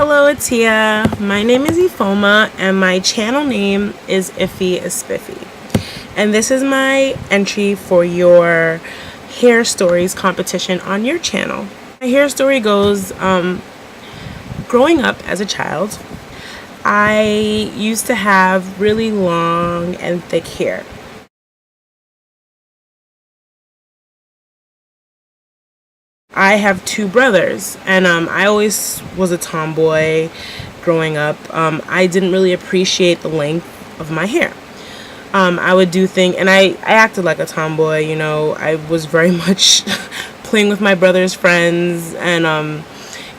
Hello Atia, my name is Ifoma and my channel name is Iffy is Spiffy. And this is my entry for your hair stories competition on your channel. My hair story goes, growing up as a child, I used to have really long and thick hair. I have two brothers, and I always was a tomboy growing up. I didn't really appreciate the length of my hair. I would do things, and I acted like a tomboy, you know. I was very much playing with my brother's friends, and,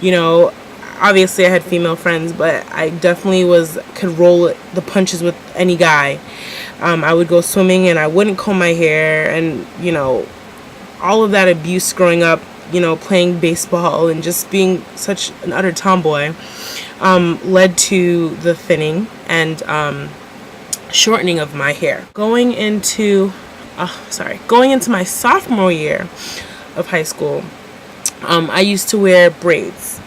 you know, obviously I had female friends, but I definitely could roll the punches with any guy. I would go swimming, and I wouldn't comb my hair, and, you know, all of that abuse growing up, you know, playing baseball and just being such an utter tomboy, led to the thinning and shortening of my hair. Going into my sophomore year of high school, I used to wear braids,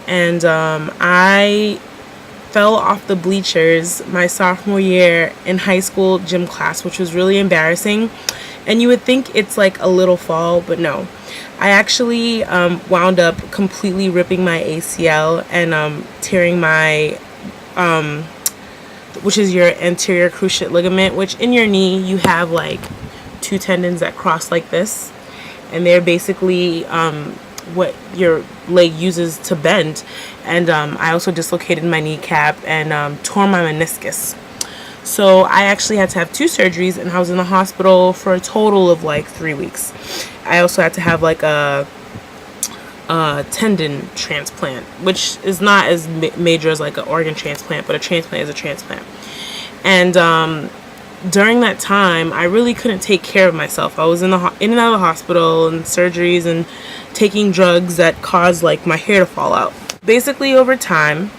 and I fell off the bleachers my sophomore year in high school gym class, which was really embarrassing. And you would think it's like a little fall, but no. I actually wound up completely ripping my ACL and tearing my, which is your anterior cruciate ligament, which in your knee you have like two tendons that cross like this, and they're basically what your leg uses to bend. And I also dislocated my kneecap and tore my meniscus. So I actually had to have two surgeries, and I was in the hospital for a total of like 3 weeks. I also had to have like a tendon transplant, which is not as major as like an organ transplant, but a transplant is a transplant. And during that time, I really couldn't take care of myself. I was in and out of the hospital and surgeries and taking drugs that caused like my hair to fall out. Basically, over time,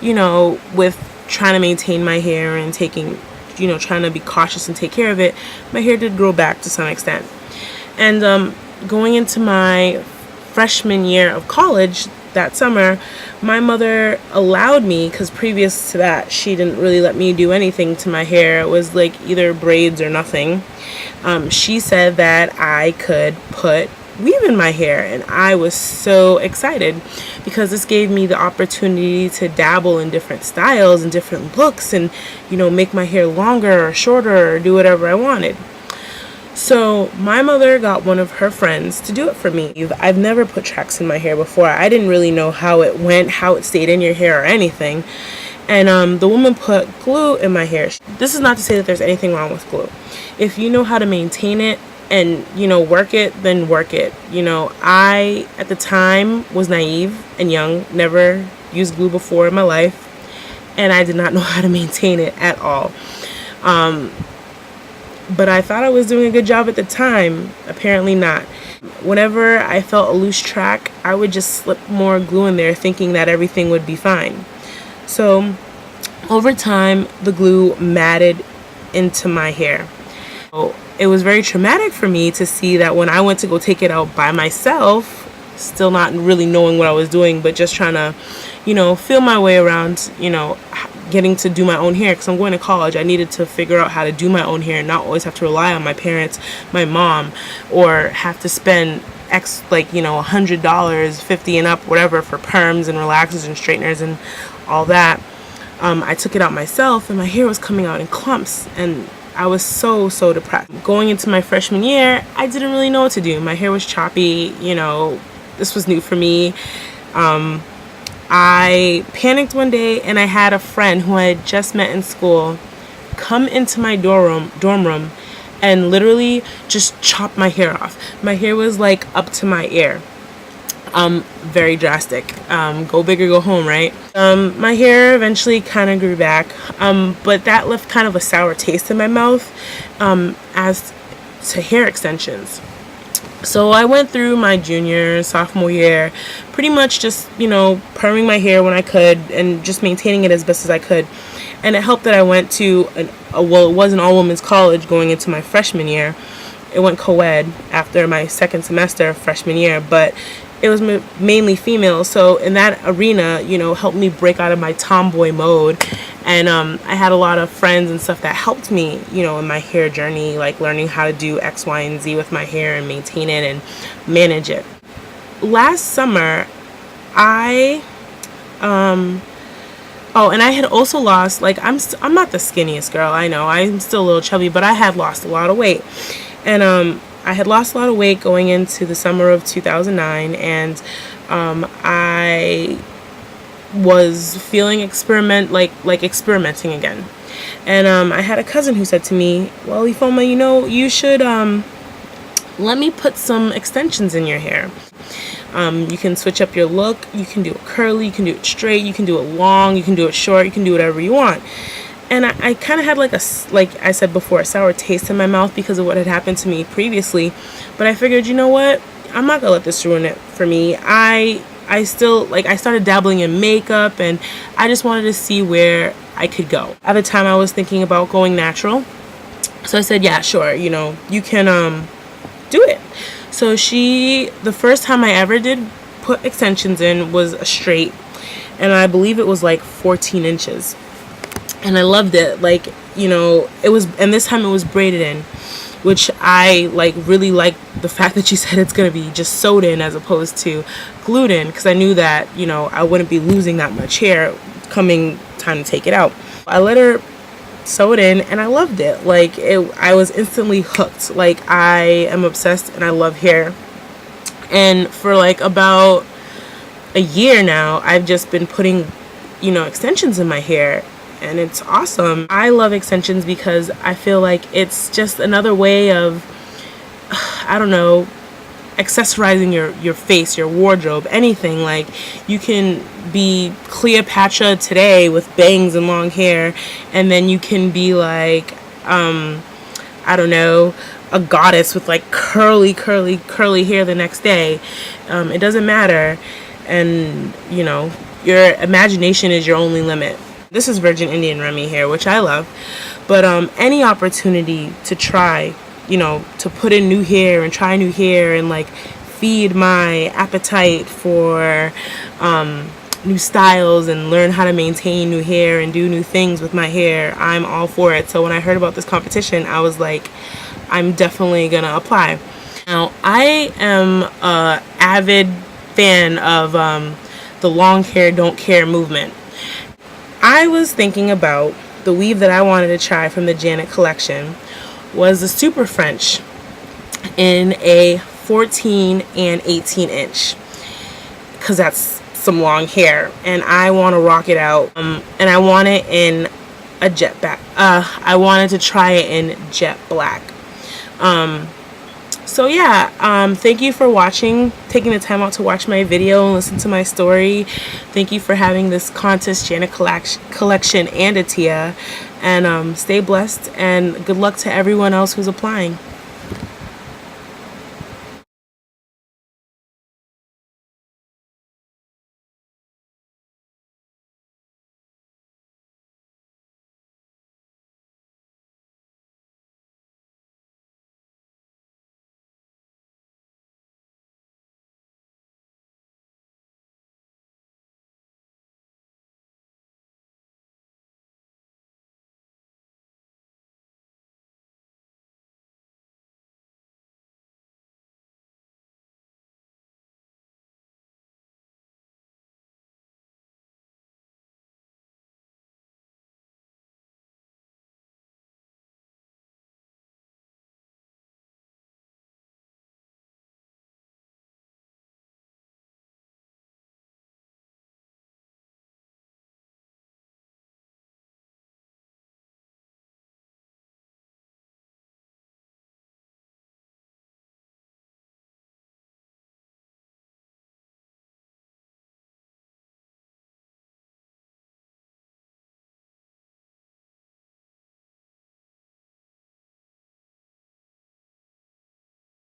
you know, with trying to maintain my hair and trying to be cautious and take care of it, my hair did grow back to some extent. And going into my freshman year of college that summer, my mother allowed me, because previous to that she didn't really let me do anything to my hair. It was like either braids or nothing. She said that I could put weave in my hair, and I was so excited because this gave me the opportunity to dabble in different styles and different looks, and, you know, make my hair longer or shorter or do whatever I wanted. So my mother got one of her friends to do it for me. I've never put tracks in my hair before. I didn't really know how it went, how it stayed in your hair or anything. And the woman put glue in my hair. This is not to say that there's anything wrong with glue. If you know how to maintain it and, you know, work it, then work it. You know, I, at the time, was naive and young, never used glue before in my life, and I did not know how to maintain it at all. But I thought I was doing a good job at the time. Apparently not. Whenever I felt a loose track, I would just slip more glue in there, thinking that everything would be fine. So over time, the glue matted into my hair. So it was very traumatic for me to see that when I went to go take it out by myself, still not really knowing what I was doing, but just trying to, you know, feel my way around, you know, getting to do my own hair, because I'm going to college. I needed to figure out how to do my own hair and not always have to rely on my parents, my mom, or have to spend $100, $50 and up, whatever, for perms and relaxers and straighteners and all that. I took it out myself, and my hair was coming out in clumps, and I was so depressed. Going into my freshman year, I didn't really know what to do. My hair was choppy, you know, this was new for me. I panicked one day, and I had a friend who I had just met in school come into my dorm room and literally just chop my hair off. My hair was like up to my ear. Very drastic. Go big or go home, right? My hair eventually kind of grew back, but that left kind of a sour taste in my mouth as to hair extensions. So I went through my junior, sophomore year, pretty much just, you know, perming my hair when I could and just maintaining it as best as I could. And it helped that I went to it was an all-women's college going into my freshman year. It went co-ed after my second semester of freshman year, but it was mainly female. So in that arena, you know, helped me break out of my tomboy mode. And I had a lot of friends and stuff that helped me, you know, in my hair journey, like learning how to do X, Y, and Z with my hair and maintain it and manage it. Last summer, I oh, and I had also lost, like, I'm not the skinniest girl, I know, I'm still a little chubby, but I had lost a lot of weight. And I had lost a lot of weight going into the summer of 2009, and I was feeling experimenting again. And I had a cousin who said to me, well, Ifeoma, you know, you should let me put some extensions in your hair. You can switch up your look. You can do it curly, you can do it straight, you can do it long, you can do it short, you can do whatever you want. And I kind of had like I said before, a sour taste in my mouth because of what had happened to me previously. But I figured, you know what? I'm not gonna let this ruin it for me. I still, like, I started dabbling in makeup, and I just wanted to see where I could go. At the time, I was thinking about going natural. So I said, yeah, sure, you know, you can do it. So the first time I ever did put extensions in was a straight, and I believe it was like 14 inches. And I loved it. Like, you know, and this time it was braided in, which I really like the fact that she said it's going to be just sewed in as opposed to glued in, because I knew that, you know, I wouldn't be losing that much hair coming time to take it out. I let her sew it in, and I loved it. Like, I was instantly hooked. Like, I am obsessed and I love hair. And for like about a year now, I've just been putting, you know, extensions in my hair, and it's awesome. I love extensions because I feel like it's just another way of, I don't know, accessorizing your face, your wardrobe, anything. Like, you can be Cleopatra today with bangs and long hair, and then you can be like, I don't know, a goddess with like curly hair the next day. It doesn't matter. And, you know, your imagination is your only limit. This is Virgin Indian Remy hair, which I love. But any opportunity to try, you know, to put in new hair and try new hair and like feed my appetite for new styles and learn how to maintain new hair and do new things with my hair, I'm all for it. So when I heard about this competition, I was like, I'm definitely gonna apply. Now, I am a avid fan of the long hair don't care movement. I was thinking about the weave that I wanted to try from the Janet collection was the Super French in a 14 and 18 inch, because that's some long hair, and I want to rock it out, and I want it in a jet black. I wanted to try it in jet black. So yeah, thank you for watching, taking the time out to watch my video and listen to my story. Thank you for having this contest Janet collection and Atia, and stay blessed, and good luck to everyone else who's applying.